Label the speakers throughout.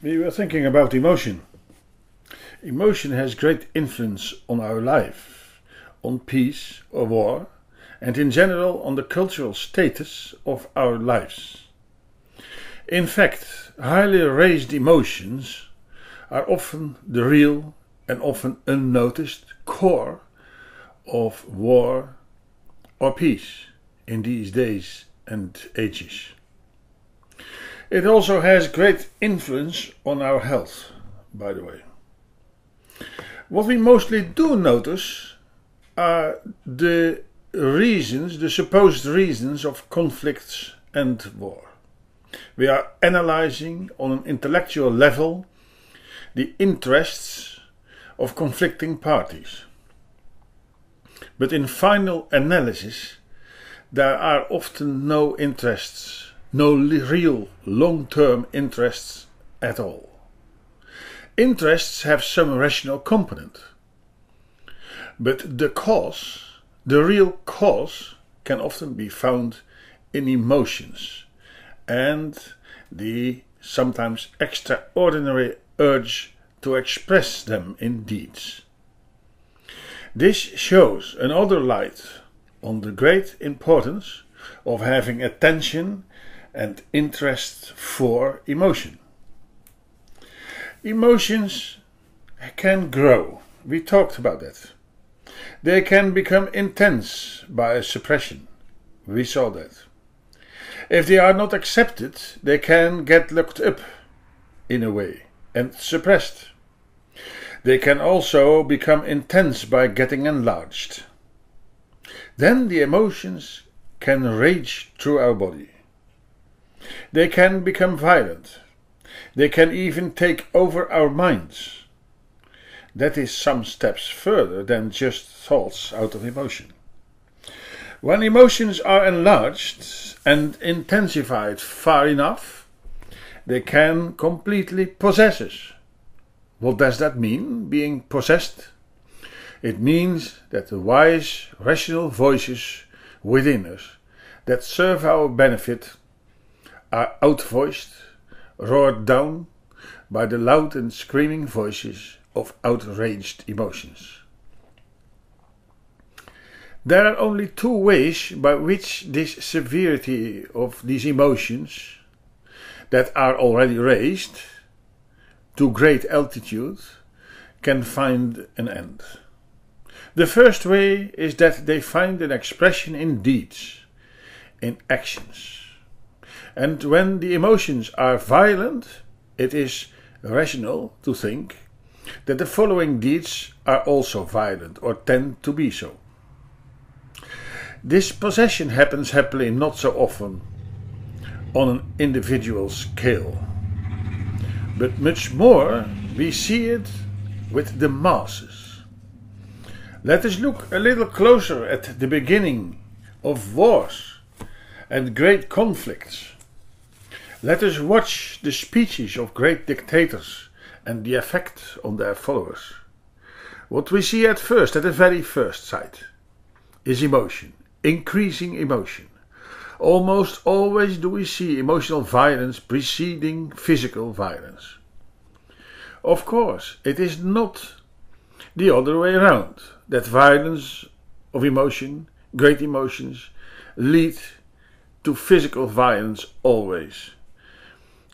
Speaker 1: We were thinking about emotion. Emotion has great influence on our life, on peace or war, and in general on the cultural status of our lives. In fact, highly raised emotions are often the real and often unnoticed core of war or peace in these days and ages. It also has great influence on our health, by the way. What we mostly do notice are the reasons, the supposed reasons of conflicts and war. We are analyzing on an intellectual level the interests of conflicting parties. But in final analysis, there are often no interests, no real long-term interests at all. Interests have some rational component, but the cause, the real cause, can often be found in emotions and the sometimes extraordinary urge to express them in deeds. This shows another light on the great importance of having attention and interest for emotion. Emotions can grow. We talked about that. They can become intense by suppression. We saw that. If they are not accepted, they can get locked up in a way and suppressed. They can also become intense by getting enlarged. Then the emotions can rage through our body. They can become violent. They can even take over our minds. That is some steps further than just thoughts out of emotion. When emotions are enlarged and intensified far enough, they can completely possess us. What does that mean, being possessed? It means that the wise, rational voices within us that serve our benefit are outvoiced, roared down by the loud and screaming voices of outraged emotions. There are only two ways by which this severity of these emotions that are already raised to great altitude can find an end. The first way is that they find an expression in deeds, in actions. And when the emotions are violent, it is rational to think that the following deeds are also violent or tend to be so. This possession happens happily not so often on an individual scale, but much more we see it with the masses. Let us look a little closer at the beginning of wars and great conflicts. Let us watch the speeches of great dictators and the effect on their followers. What we see at the very first sight, is emotion, increasing emotion. Almost always do we see emotional violence preceding physical violence. Of course, it is not the other way around, that violence of emotion, great emotions, lead to physical violence always.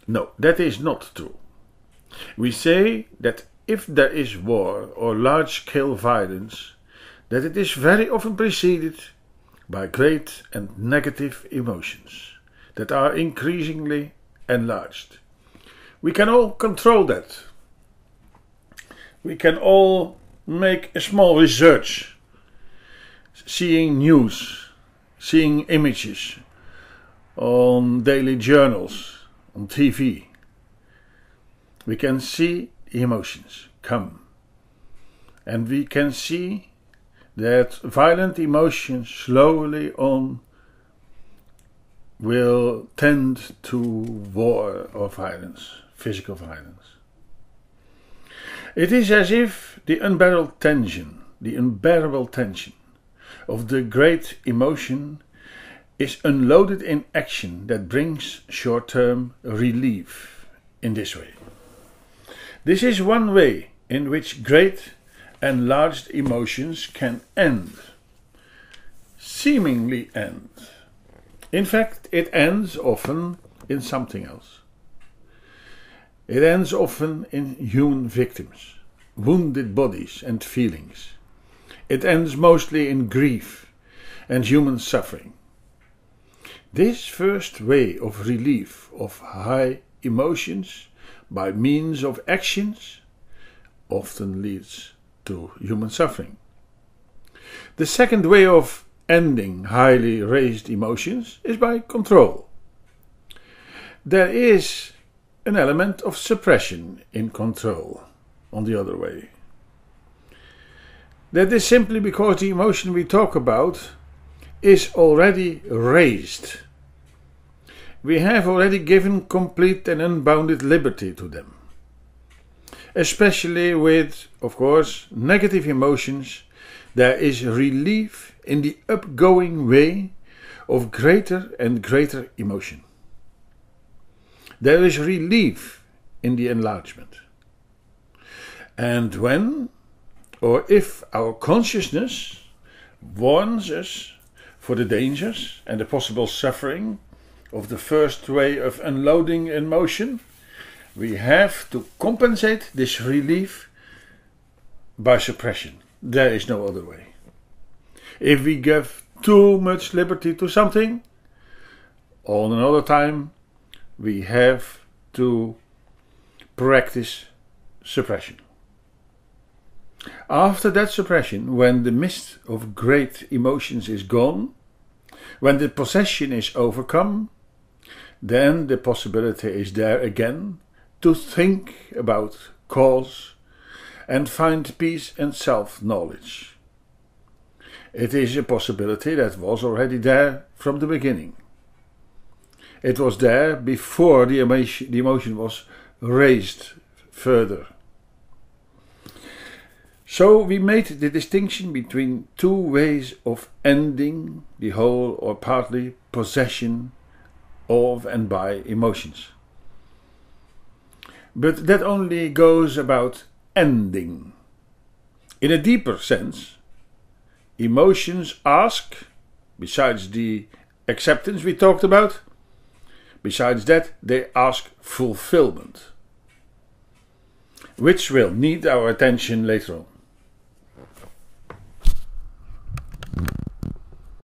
Speaker 1: No, that is not true. We say that if there is war or large-scale violence, that it is very often preceded by great and negative emotions that are increasingly enlarged. We can all control that. We can all make a small research, seeing news, seeing images on daily journals, on TV. We can see emotions come, and we can see that violent emotions slowly on will tend to war or violence, physical violence. It is as if the unbearable tension of the great emotion is unloaded in action that brings short-term relief in this way. This is one way in which great enlarged emotions can end, seemingly end. In fact, it ends often in something else. It ends often in human victims, wounded bodies and feelings. It ends mostly in grief and human suffering. This first way of relief of high emotions by means of actions often leads to human suffering. The second way of ending highly raised emotions is by control. There is an element of suppression in control on the other way. That is simply because the emotion we talk about is already raised. We have already given complete and unbounded liberty to them. Especially with, of course, negative emotions, there is relief in the upgoing way of greater and greater emotion. There is relief in the enlargement. And when or if our consciousness warns us for the dangers and the possible suffering of the first way of unloading emotion, we have to compensate this relief by suppression. There is no other way. If we give too much liberty to something, on another time we have to practice suppression. After that suppression, when the mist of great emotions is gone, when the possession is overcome, then the possibility is there again to think about cause and find peace and self-knowledge. It is a possibility that was already there from the beginning. It was there before the emotion was raised further. So we made the distinction between two ways of ending the whole or partly possession of and by emotions. But that only goes about ending. In a deeper sense, emotions ask, besides the acceptance we talked about, besides that they ask fulfillment, which will need our attention later on.